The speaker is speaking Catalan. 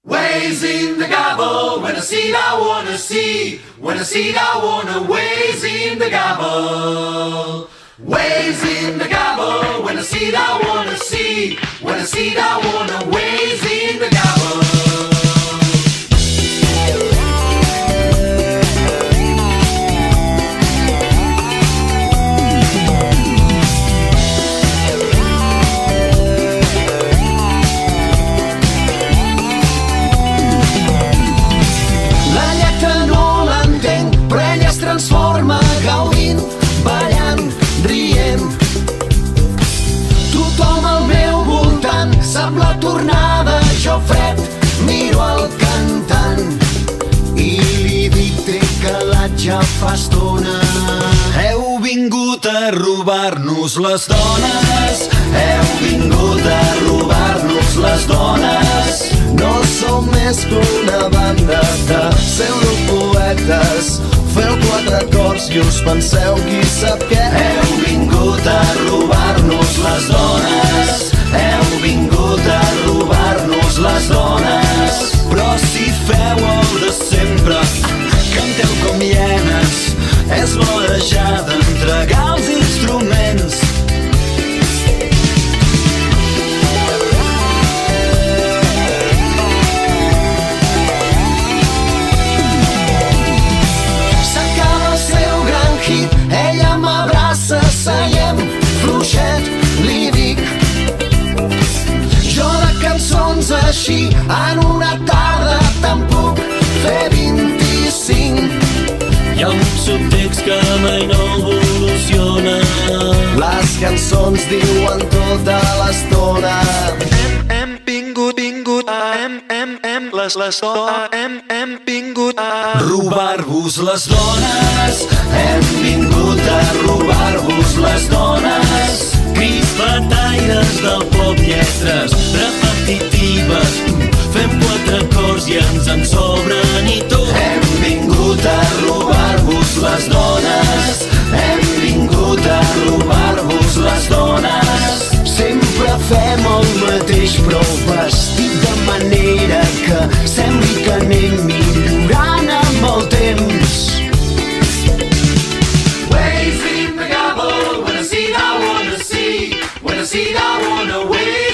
Ways in the gobble, when I see it I wanna see, when I see it I wanna ways in the gobble. Ways in the gobble, when I see it I wanna see, when I see it I wanna ways in the gobble. Transforma gaudint, ballant, rient. Tothom al meu voltant sap la tornada, jo fred miro el cantant i li dic té calat ja fa estona. Heu vingut a robar-nos les dones, heu vingut a robar-nos les dones. No som més que una banda de pseudopoetes. Feu quatre acords i us penseu qui sap què. Heu vingut a robar-nos les dones, heu vingut a robar-nos les dones. Però si feu el de sempre, canteu com hienes, és l'hora ja d'entregar els instruments. Ella m'abraça, seiem fluixet, li dic. Jo de cançons així en una tarda te'n puc fer 25. Hi ha un subtext que mai no evoluciona. Les cançons diuen tota l'estona. Hem vingut, hem vingut a robar-vos les dones. Hem vingut a robar-vos les dones. crits bataires del pop, lletres repetitives. Fem quatre acords i ens en sobren i tot. Hem vingut a robar-vos les dones. Hem vingut a robar-vos les dones. Sempre fem el mateix però vestit de manera que sembli que anem millorant amb el temps. Ways in the gobble, when I see it I wanna see, when I see it I wanna wait.